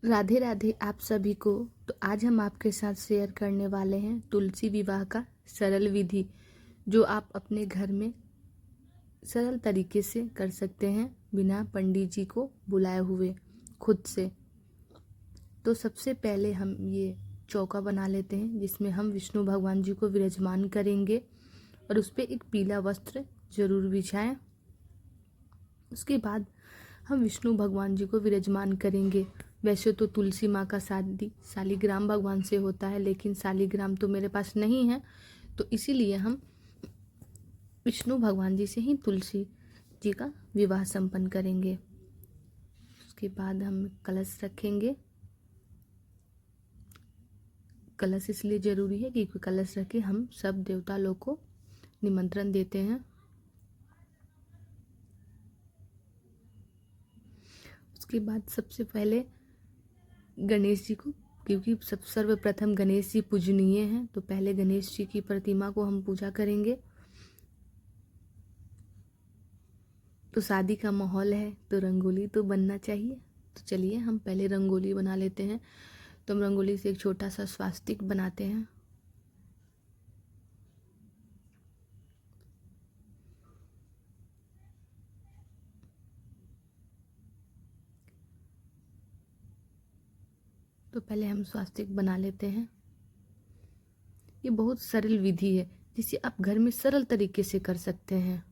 राधे राधे आप सभी को। तो आज हम आपके साथ शेयर करने वाले हैं तुलसी विवाह का सरल विधि, जो आप अपने घर में सरल तरीके से कर सकते हैं बिना पंडित जी को बुलाए हुए, खुद से। तो सबसे पहले हम ये चौका बना लेते हैं जिसमें हम विष्णु भगवान जी को विराजमान करेंगे और उस पर एक पीला वस्त्र जरूर बिछाएं। उसके बाद हम विष्णु भगवान जी को विराजमान करेंगे। वैसे तो तुलसी माँ का शादी शालिग्राम भगवान से होता है, लेकिन शालिग्राम तो मेरे पास नहीं है, तो इसीलिए हम विष्णु भगवान जी से ही तुलसी जी का विवाह संपन्न करेंगे। उसके बाद हम कलश रखेंगे। कलश इसलिए ज़रूरी है क्योंकि कलश रख के हम सब देवता लोग को निमंत्रण देते हैं। उसके बाद सबसे पहले गणेश जी को, क्योंकि सब सर्वप्रथम गणेश जी पूजनीय हैं, तो पहले गणेश जी की प्रतिमा को हम पूजा करेंगे। तो शादी का माहौल है तो रंगोली तो बनना चाहिए, तो चलिए हम पहले रंगोली बना लेते हैं। तो हम रंगोली से एक छोटा सा स्वास्तिक बनाते हैं। तो पहले हम स्वास्तिक बना लेते हैं। ये बहुत सरल विधि है जिसे आप घर में सरल तरीके से कर सकते हैं।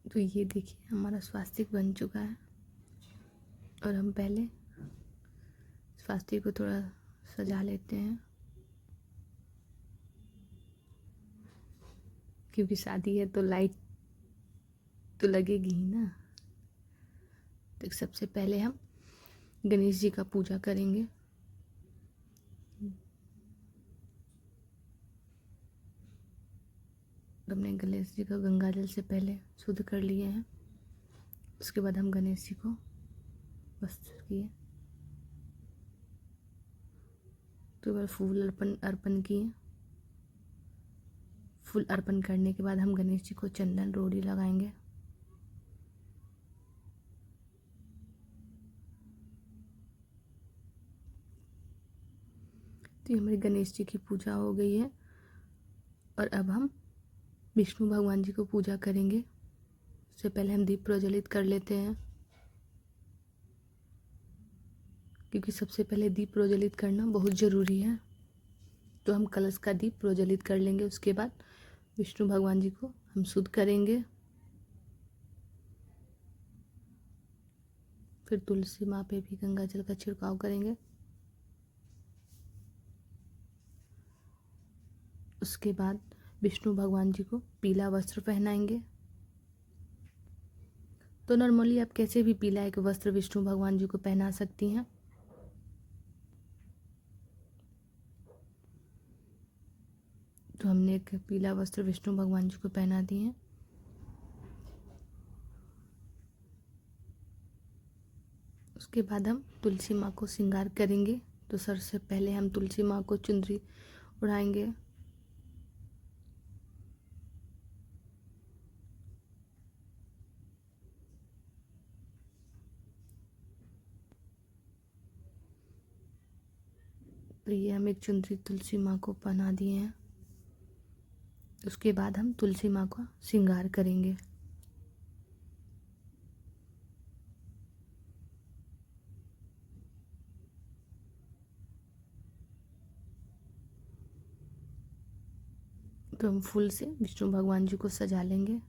तो ये देखिए हमारा स्वास्तिक बन चुका है, और हम पहले स्वास्तिक को थोड़ा सजा लेते हैं क्योंकि शादी है तो लाइट तो लगेगी ही ना। तो सबसे पहले हम गणेश जी का पूजा करेंगे। तो हमने गणेश जी को गंगा जल से पहले शुद्ध कर लिए हैं। उसके बाद हम गणेश जी को वस्त्र किए, तो बार फूल अर्पण किए। फूल अर्पण करने के बाद हम गणेश जी को चंदन रोड़ी लगाएंगे। तो हमारी गणेश जी की पूजा हो गई है, और अब हम विष्णु भगवान जी को पूजा करेंगे। उससे पहले हम दीप प्रज्वलित कर लेते हैं, क्योंकि सबसे पहले दीप प्रज्वलित करना बहुत ज़रूरी है। तो हम कलश का दीप प्रज्वलित कर लेंगे। उसके बाद विष्णु भगवान जी को हम शुद्ध करेंगे। फिर तुलसी माँ पे भी गंगा जल का छिड़काव करेंगे। उसके बाद विष्णु भगवान जी को पीला वस्त्र पहनाएंगे। तो नॉर्मली आप कैसे भी पीला एक वस्त्र विष्णु भगवान जी को पहना सकती हैं। तो हमने एक पीला वस्त्र विष्णु भगवान जी को पहना दिए हैं। उसके बाद हम तुलसी माँ को श्रृंगार करेंगे। तो सबसे पहले हम तुलसी माँ को चुनरी उड़ाएंगे। तो ये हम एक चुनरी तुलसी माँ को पहना दिए हैं। उसके बाद हम तुलसी माँ का श्रृंगार करेंगे। तो हम फूल से विष्णु भगवान जी को सजा लेंगे।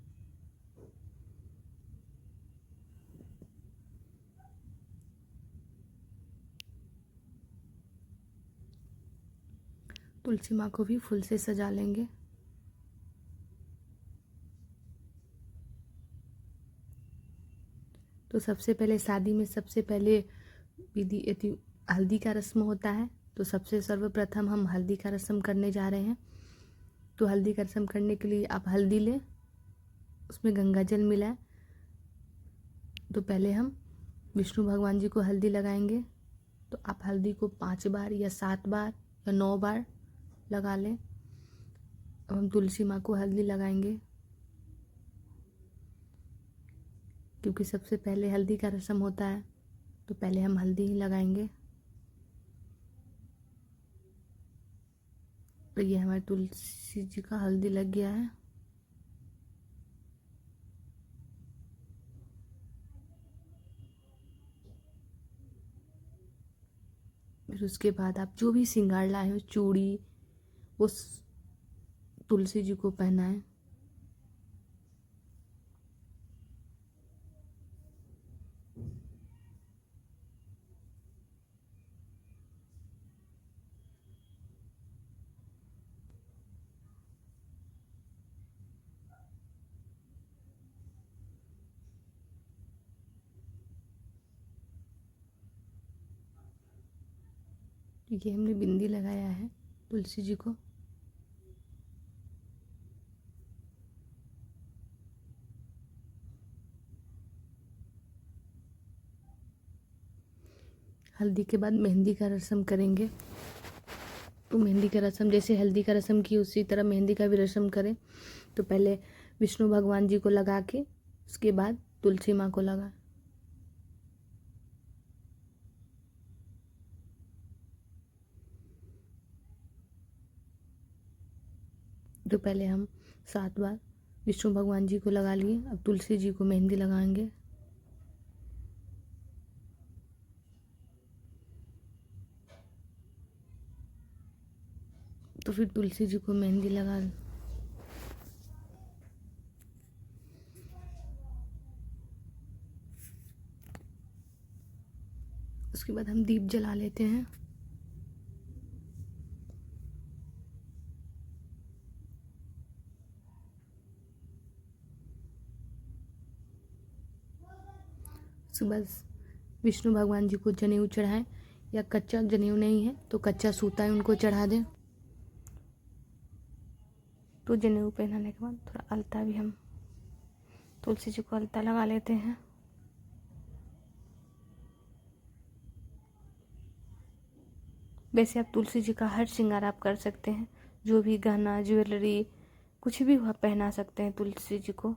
तुलसी माँ को भी फूल से सजा लेंगे। तो सबसे पहले शादी में सबसे पहले विधि यदि हल्दी का रस्म होता है तो सबसे सर्वप्रथम हम हल्दी का रस्म करने जा रहे हैं। तो हल्दी का रस्म करने के लिए आप हल्दी लें, उसमें गंगा जल मिलाएं। तो पहले हम विष्णु भगवान जी को हल्दी लगाएंगे। तो आप हल्दी को 5 बार या 7 बार या 9 बार लगा लें। अब हम तुलसी माँ को हल्दी लगाएंगे, क्योंकि सबसे पहले हल्दी का रस्म होता है तो पहले हम हल्दी ही लगाएंगे। तो ये हमारे तुलसी जी का हल्दी लग गया है। फिर उसके बाद आप जो भी श्रृंगार लाए हो, चूड़ी, वो तुलसी जी को पहनाएं। ये हमने बिंदी लगाया है तुलसी जी को। हल्दी के बाद मेहंदी का रस्म करेंगे। तो मेहंदी का रस्म जैसे हल्दी का रस्म की उसी तरह मेहंदी का भी रस्म करें। तो पहले विष्णु भगवान जी को लगा के उसके बाद तुलसी माँ को लगा। तो पहले हम 7 बार विष्णु भगवान जी को लगा लिए। अब तुलसी जी को मेहंदी लगाएंगे। तो फिर तुलसी जी को मेहंदी लगा। उसके बाद हम दीप जला लेते हैं। सुबह विष्णु भगवान जी को जनेऊ चढ़ाएं, या कच्चा जनेऊ नहीं है तो कच्चा सूता है उनको चढ़ा दें। तो जनेऊ पहनाने के बाद थोड़ा अलता भी हम तुलसी जी को अलता लगा लेते हैं। वैसे आप तुलसी जी का हर श्रृंगार आप कर सकते हैं, जो भी गहना ज्वेलरी कुछ भी आप पहना सकते हैं तुलसी जी को।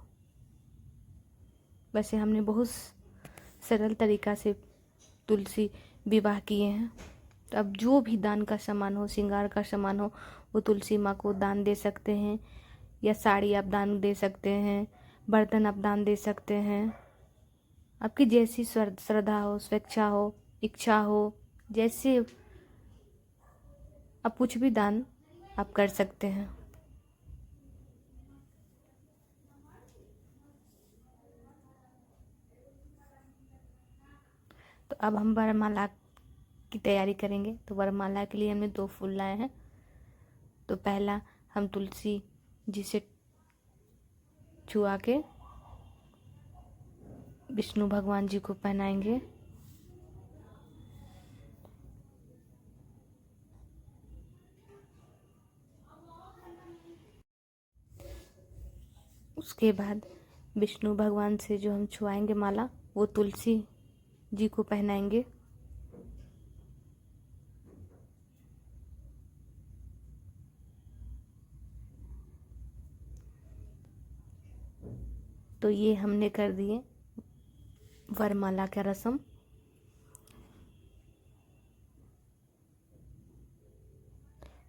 वैसे हमने बहुत सरल तरीका से तुलसी विवाह किए हैं। तो अब जो भी दान का सामान हो, श्रृंगार का सामान हो, वो तुलसी माँ को दान दे सकते हैं, या साड़ी आप दान दे सकते हैं, बर्तन आप दान दे सकते हैं। आपकी जैसी श्रद्धा हो, स्वेच्छा हो, इच्छा हो, जैसे आप कुछ भी दान आप कर सकते हैं। तो अब हम वरमाला की तैयारी करेंगे। तो वरमाला के लिए हमने 2 फूल लाए हैं। तो पहला हम तुलसी जी से छुआ के विष्णु भगवान जी को पहनाएंगे। उसके बाद विष्णु भगवान से जो हम छुआएंगे माला, वो तुलसी जी को पहनाएंगे। तो ये हमने कर दिए वरमाला का रस्म।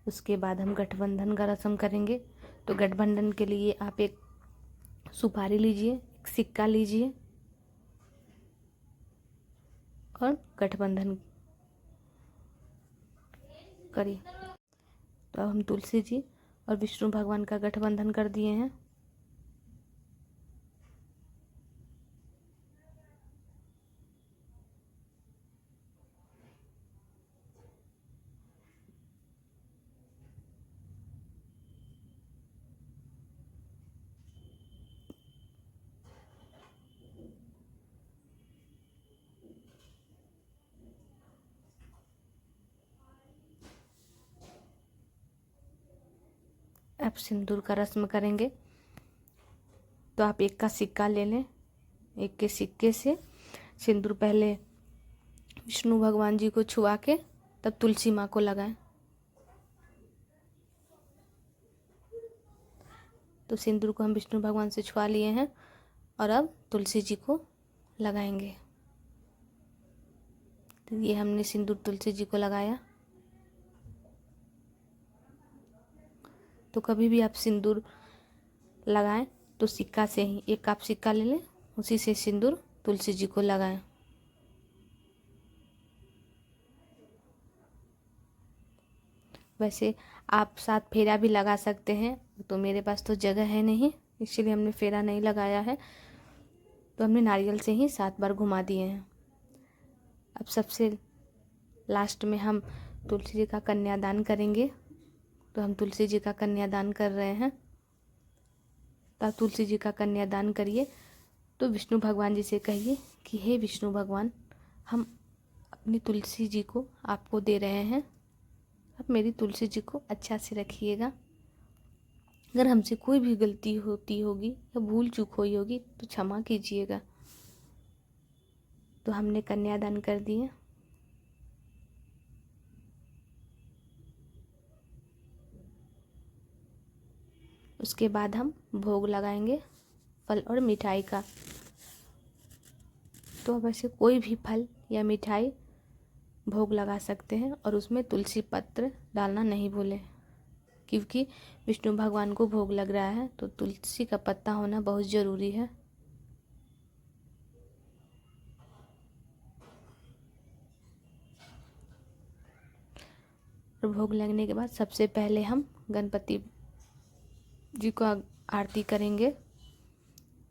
उसके बाद हम गठबंधन का रस्म करेंगे। तो गठबंधन के लिए आप एक सुपारी लीजिए, एक सिक्का लीजिए और गठबंधन करिए। तो अब हम तुलसी जी और विष्णु भगवान का गठबंधन कर दिए हैं। अब सिंदूर का रस्म करेंगे। तो आप एक का सिक्का ले लें। एक के सिक्के से सिंदूर पहले विष्णु भगवान जी को छुआ के तब तुलसी माँ को लगाएं। तो सिंदूर को हम विष्णु भगवान से छुआ लिए हैं और अब तुलसी जी को लगाएंगे। तो ये हमने सिंदूर तुलसी जी को लगाया। तो कभी भी आप सिंदूर लगाएं तो सिक्का से ही, एक आप सिक्का ले लें, उसी से सिंदूर तुलसी जी को लगाएं। वैसे आप 7 फेरा भी लगा सकते हैं, तो मेरे पास तो जगह है नहीं, इसलिए हमने फेरा नहीं लगाया है। तो हमने नारियल से ही 7 बार घुमा दिए हैं। अब सबसे लास्ट में हम तुलसी जी का कन्यादान करेंगे। तो हम तुलसी जी का कन्यादान कर रहे हैं। तो आप तुलसी जी का कन्यादान करिए। तो विष्णु भगवान जी से कहिए कि हे विष्णु भगवान, हम अपनी तुलसी जी को आपको दे रहे हैं। आप मेरी तुलसी जी को अच्छा से रखिएगा। अगर हमसे कोई भी गलती होती होगी या भूल चूक हुई होगी तो क्षमा कीजिएगा। तो हमने कन्यादान कर दिए। उसके बाद हम भोग लगाएंगे फल और मिठाई का। तो अब ऐसे कोई भी फल या मिठाई भोग लगा सकते हैं और उसमें तुलसी पत्र डालना नहीं भूलें, क्योंकि विष्णु भगवान को भोग लग रहा है तो तुलसी का पत्ता होना बहुत ज़रूरी है। और भोग लगने के बाद सबसे पहले हम गणपति जी को आरती करेंगे।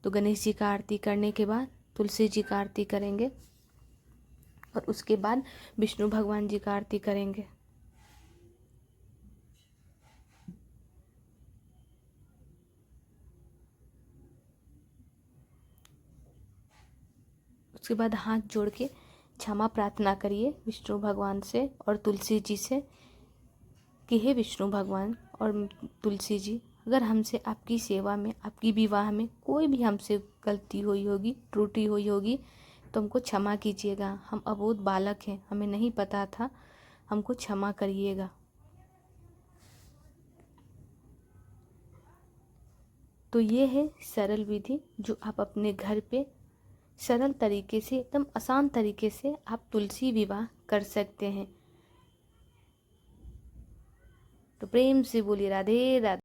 तो गणेश जी का आरती करने के बाद तुलसी जी का आरती करेंगे और उसके बाद विष्णु भगवान जी का आरती करेंगे। उसके बाद हाथ जोड़ के क्षमा प्रार्थना करिए विष्णु भगवान से और तुलसी जी से कि हे विष्णु भगवान और तुलसी जी, अगर हमसे आपकी सेवा में, आपकी विवाह में कोई भी हमसे गलती हुई होगी, त्रुटि हुई होगी तो हमको क्षमा कीजिएगा। हम अबोध बालक हैं, हमें नहीं पता था, हमको क्षमा करिएगा। तो ये है सरल विधि जो आप अपने घर पे सरल तरीके से, एकदम आसान तरीके से आप तुलसी विवाह कर सकते हैं। तो प्रेम से बोलिए राधे राधे।